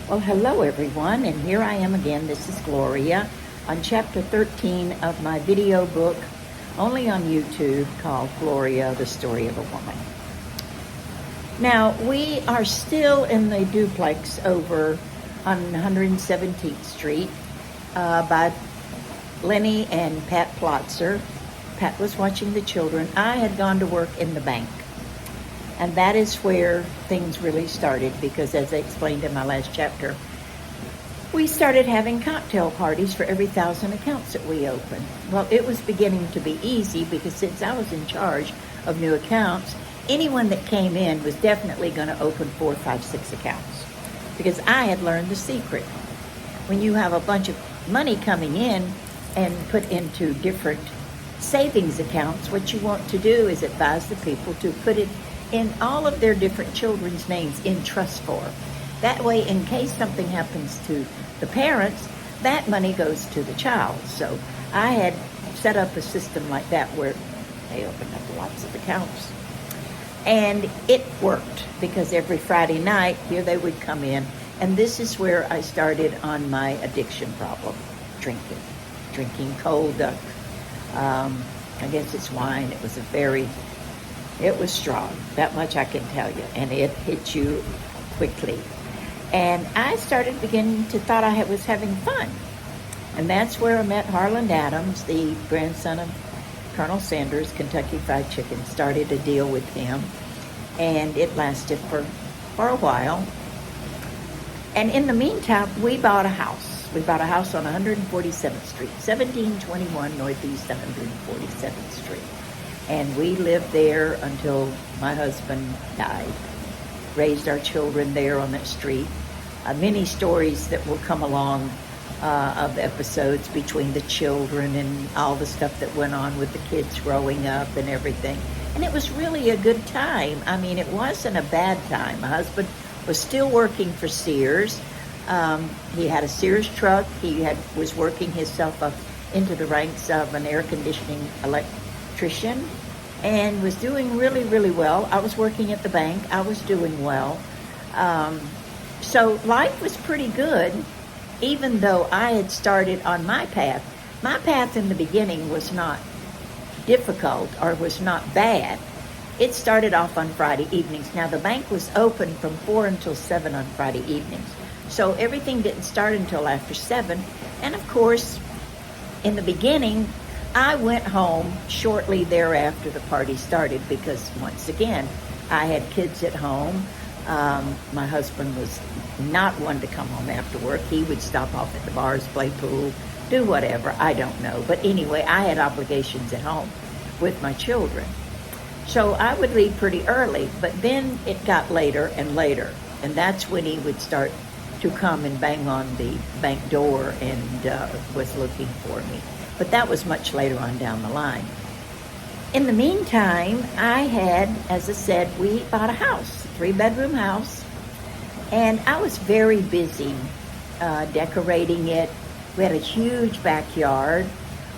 Well, hello everyone, and here I am again. This is Gloria on chapter 13 of my video book, only on YouTube, called Gloria, the Story of a Woman. Now, we are still in the duplex over on 117th Street by Lenny and Pat Plotzer. Pat was watching the children. I had gone to work in the bank. And that is where things really started, because as I explained in my last chapter, we started having cocktail parties for every 1,000 accounts that we opened. Well, it was beginning to be easy because since I was in charge of new accounts, anyone that came in was definitely going to open 4, 5, 6 accounts, because I had learned the secret. When you have a bunch of money coming in and put into different savings accounts, what you want to do is advise the people to put it in all of their different children's names in trust form. That way, in case something happens to the parents, that money goes to the child. So I had set up a system like that where they opened up lots of accounts. And it worked, because every Friday night, here they would come in. And this is where I started on my addiction problem, drinking cold duck. I guess it's wine. It was strong, that much I can tell you, and it hit you quickly. And I started beginning to thought I was having fun. And that's where I met Harland Adams, the grandson of Colonel Sanders, Kentucky Fried Chicken. Started a deal with him, and it lasted for a while. And in the meantime, we bought a house. We bought a house on 147th Street, 1721 Northeast 147th Street. And we lived there until my husband died. Raised our children there on that street. Many stories that will come along of episodes between the children and all the stuff that went on with the kids growing up and everything. And it was really a good time. I mean, it wasn't a bad time. My husband was still working for Sears. He had a Sears truck. He was working himself up into the ranks of an air conditioning electrician, and was doing really, really well. I was working at the bank. I was doing well. So life was pretty good, even though I had started on my path. My path in the beginning was not difficult or was not bad. It started off on Friday evenings. Now, the bank was open from 4 until 7 on Friday evenings. So everything didn't start until after 7. And of course, in the beginning, I went home shortly thereafter the party started, because once again, I had kids at home. My husband was not one to come home after work. He would stop off at the bars, play pool, do whatever, I don't know. But anyway, I had obligations at home with my children. So I would leave pretty early, but then it got later and later. And that's when he would start to come and bang on the bank door and was looking for me. But that was much later on down the line. In the meantime, I had, as I said, we bought a house, a 3-bedroom house, and I was very busy decorating it. We had a huge backyard.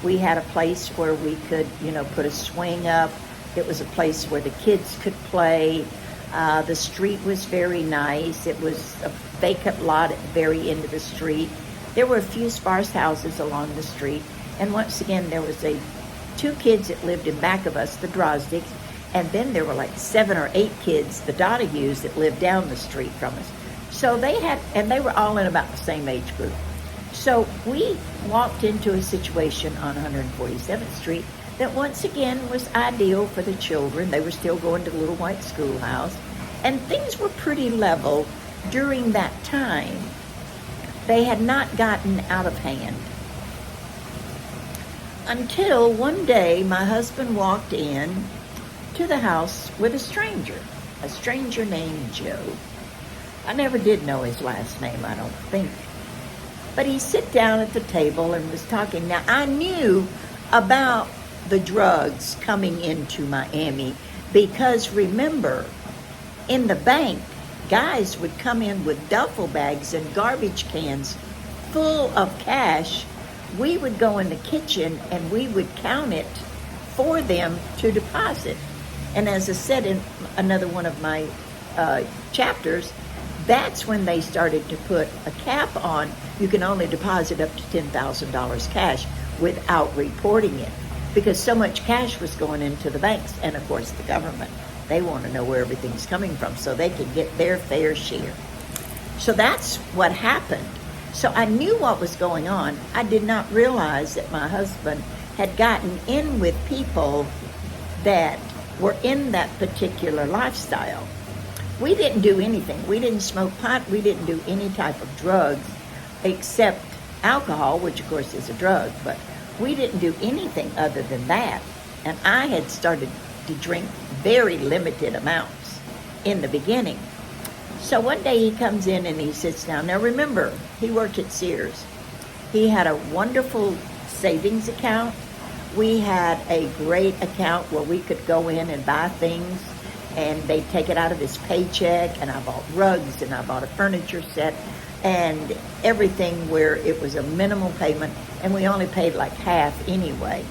We had a place where we could, put a swing up. It was a place where the kids could play. The street was very nice. It was a vacant lot at the very end of the street. There were a few sparse houses along the street. And once again, there was 2 kids that lived in back of us, the Drozdiks, and then there were like 7 or 8 kids, the Donahues, that lived down the street from us. So they were all in about the same age group. So we walked into a situation on 147th Street that once again was ideal for the children. They were still going to the little white schoolhouse, and things were pretty level during that time. They had not gotten out of hand. Until one day, my husband walked in to the house with a stranger named Joe. I never did know his last name, I don't think. But he sat down at the table and was talking. Now, I knew about the drugs coming into Miami because, remember, in the bank, guys would come in with duffel bags and garbage cans full of cash. We would go in the kitchen and we would count it for them to deposit. And as I said in another one of my chapters, That's when they started to put a cap on, you can only deposit up to $10,000 cash without reporting it, because so much cash was going into the banks, and of course the government. They want to know where everything's coming from so they can get their fair share. So that's what happened. So I knew what was going on. I did not realize that my husband had gotten in with people that were in that particular lifestyle. We didn't do anything. We didn't smoke pot. We didn't do any type of drugs except alcohol, which of course is a drug, but we didn't do anything other than that. And I had started to drink very limited amounts in the beginning. So one day he comes in and he sits down. Now remember, he worked at Sears. He had a wonderful savings account. We had a great account where we could go in and buy things, and they'd take it out of his paycheck, and I bought rugs, and I bought a furniture set, and everything where it was a minimal payment, and we only paid like half anyway.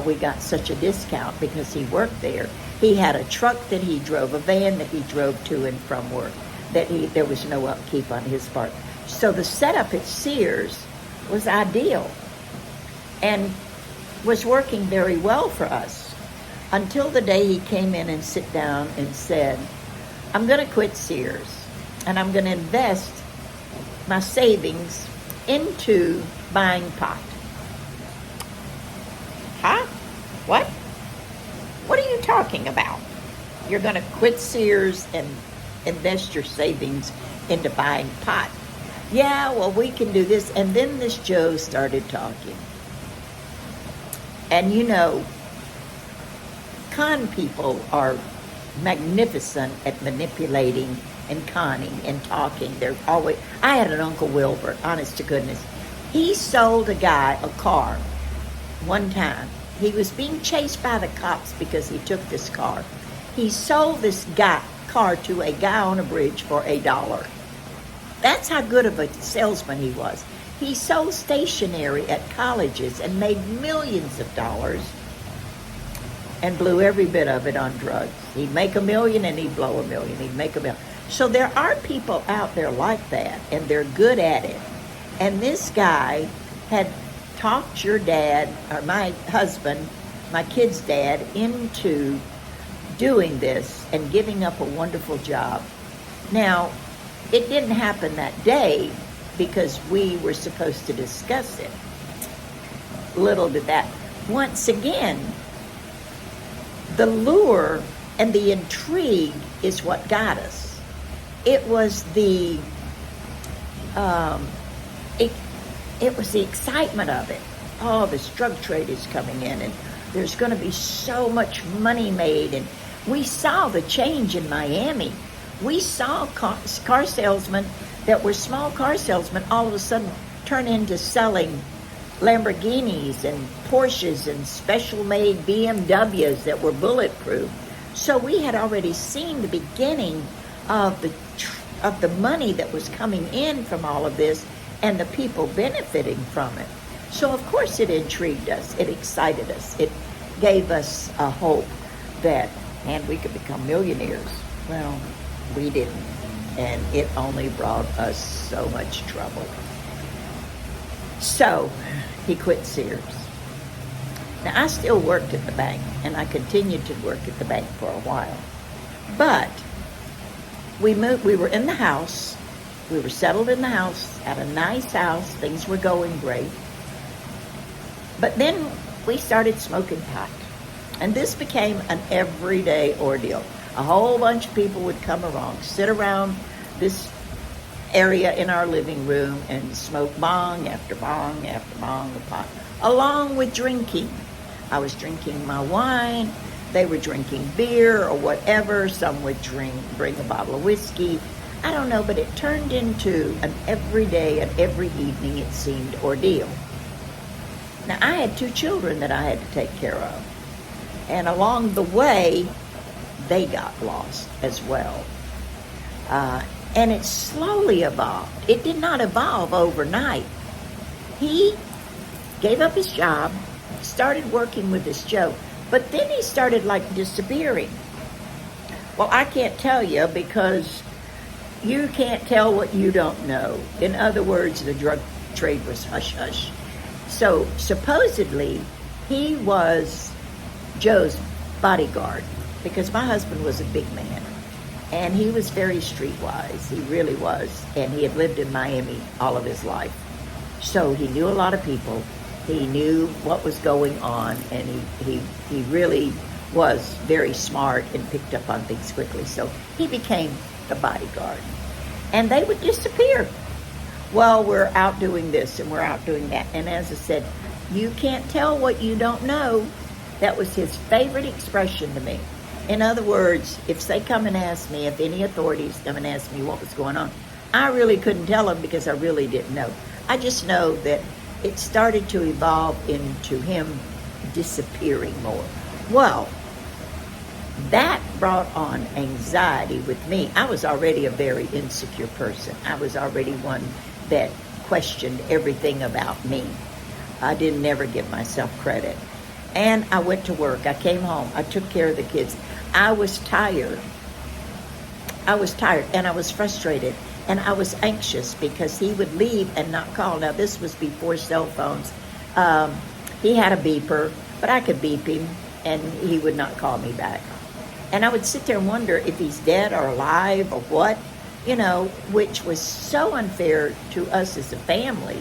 We got such a discount because he worked there. He had a truck that he drove, a van that he drove to and from work, there was no upkeep on his part. So the setup at Sears was ideal and was working very well for us until the day he came in and sit down and said, I'm going to quit Sears and I'm going to invest my savings into buying pot. Huh? What? What are you talking about? You're going to quit Sears and invest your savings into buying pot. Yeah, well, we can do this. And then this Joe started talking. And you know, con people are magnificent at manipulating and conning and talking. They're always. I had an Uncle Wilbert, honest to goodness. He sold a guy a car one time. He was being chased by the cops because he took this car. He sold this car to a guy on a bridge for $1. That's how good of a salesman he was. He sold stationery at colleges and made millions of dollars and blew every bit of it on drugs. He'd make $1 million and he'd blow $1 million. He'd make $1 million. So there are people out there like that, and they're good at it. And this guy had talked your dad, or my husband, my kid's dad, into doing this and giving up a wonderful job. Now, it didn't happen that day because we were supposed to discuss it. Little did that. Once again, the lure and the intrigue is what got us. It was the it was the excitement of it. Oh, this drug trade is coming in, and there's going to be so much money made. And we saw the change in Miami. We saw car salesmen that were small car salesmen all of a sudden turn into selling Lamborghinis and Porsches and special-made BMWs that were bulletproof. So we had already seen the beginning of the money that was coming in from all of this and the people benefiting from it. So of course it intrigued us, it excited us, it gave us a hope that, and we could become millionaires. Well, we didn't, and it only brought us so much trouble. So he quit Sears. Now I still worked at the bank, and I continued to work at the bank for a while. But we were in the house, we were settled in the house, had a nice house, things were going great. But then we started smoking pot. And this became an everyday ordeal. A whole bunch of people would come along, sit around this area in our living room and smoke bong after bong after bong of pot, along with drinking. I was drinking my wine, they were drinking beer or whatever, some would bring a bottle of whiskey. I don't know, but it turned into an everyday and every evening, it seemed, ordeal. Now, I had 2 children that I had to take care of. And along the way, they got lost as well. And it slowly evolved. It did not evolve overnight. He gave up his job, started working with this Joe, but then he started like disappearing. Well, I can't tell you because You can't tell what you don't know. In other words, the drug trade was hush-hush. So supposedly, he was Joe's bodyguard because my husband was a big man. And he was very streetwise. He really was. And he had lived in Miami all of his life. So he knew a lot of people. He knew what was going on. And he really was very smart and picked up on things quickly. So he became the bodyguard. And they would disappear. Well, we're out doing this and we're out doing that. And as I said, you can't tell what you don't know. That was his favorite expression to me. In other words, if they come and ask me, if any authorities come and ask me what was going on, I really couldn't tell them because I really didn't know. I just know that it started to evolve into him disappearing more. Well, that brought on anxiety with me. I was already a very insecure person. I was already one that questioned everything about me. I didn't ever give myself credit. And I went to work. I came home. I took care of the kids. I was tired. And I was frustrated. And I was anxious because he would leave and not call. Now, this was before cell phones. He had a beeper, but I could beep him, and he would not call me back. And I would sit there and wonder if he's dead or alive or what, which was so unfair to us as a family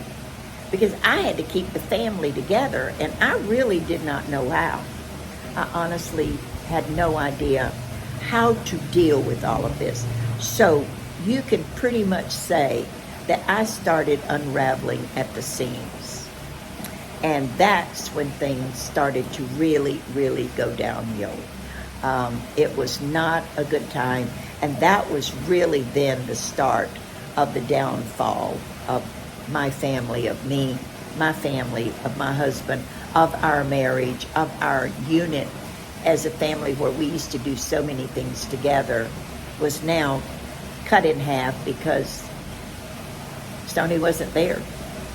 because I had to keep the family together, and I really did not know how. I honestly had no idea how to deal with all of this. So you can pretty much say that I started unraveling at the seams. And that's when things started to really, really go downhill. It was not a good time. And that was really then the start of the downfall of my family, of me, my family, of my husband, of our marriage, of our unit as a family where we used to do so many things together was now cut in half because Stoney wasn't there.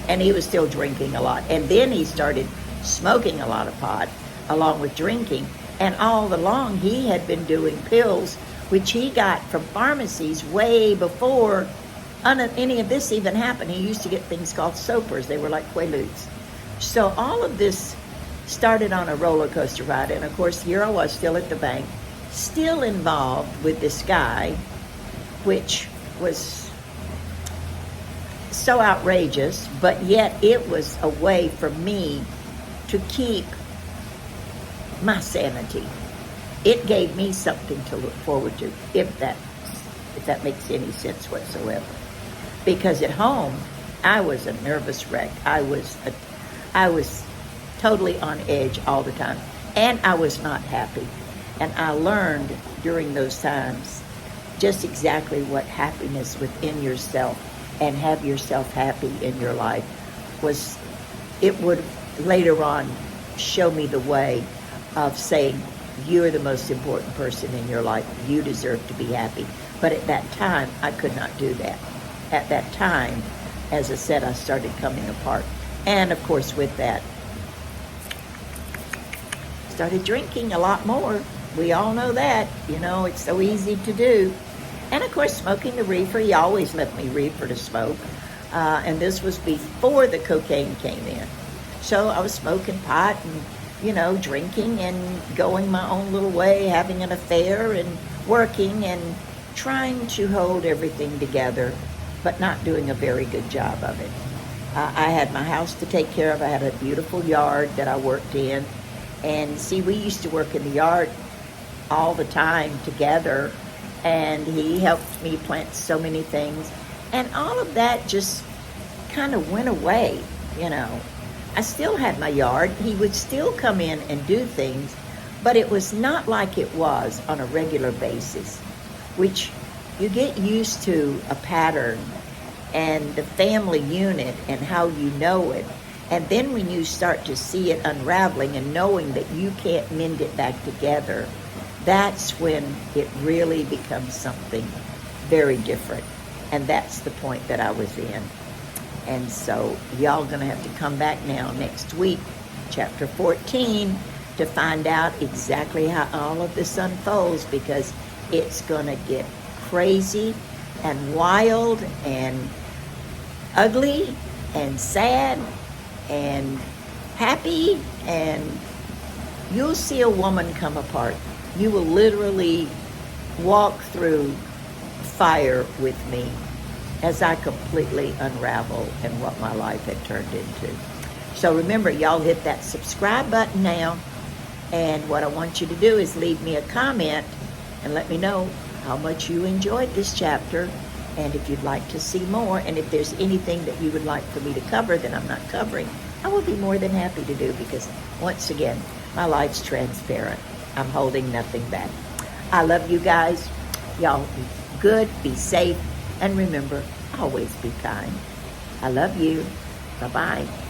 And he was still drinking a lot. And then he started smoking a lot of pot along with drinking. And all along he had been doing pills, which he got from pharmacies way before any of this even happened. He used to get things called soapers. They were like Quaaludes. So all of this started on a roller coaster ride. And of course, here I was still at the bank, still involved with this guy, which was so outrageous, but yet it was a way for me to keep my sanity. It gave me something to look forward to, if that makes any sense whatsoever. Because at home, I was a nervous wreck. I was totally on edge all the time, and I was not happy. And I learned during those times just exactly what happiness within yourself and have yourself happy in your life was. It would later on show me the way of saying, you're the most important person in your life. You deserve to be happy. But at that time, I could not do that. At that time, as I said, I started coming apart. And of course, with that, started drinking a lot more. We all know that. It's so easy to do. And of course, smoking the reefer. He always left me reefer to smoke. And this was before the cocaine came in. So I was smoking pot and, drinking and going my own little way, having an affair and working and trying to hold everything together, but not doing a very good job of it. I had my house to take care of. I had a beautiful yard that I worked in. And see, we used to work in the yard all the time together. And he helped me plant so many things. And all of that just kind of went away, I still had my yard. He would still come in and do things, but it was not like it was on a regular basis, which you get used to a pattern and the family unit and how you know it. And then when you start to see it unraveling and knowing that you can't mend it back together, that's when it really becomes something very different. And that's the point that I was in. And so y'all gonna have to come back now next week, chapter 14, to find out exactly how all of this unfolds, because it's gonna get crazy. and wild and ugly and sad and happy, and you'll see a woman come apart. You will literally walk through fire with me as I completely unravel and what my life had turned into. So remember, y'all hit that subscribe button now, and what I want you to do is leave me a comment and let me know how much you enjoyed this chapter, and if you'd like to see more, and if there's anything that you would like for me to cover that I'm not covering, I will be more than happy to do, because once again, my life's transparent. I'm holding nothing back. I love you guys. Y'all be good, be safe, and remember, always be kind. I love you. Bye-bye.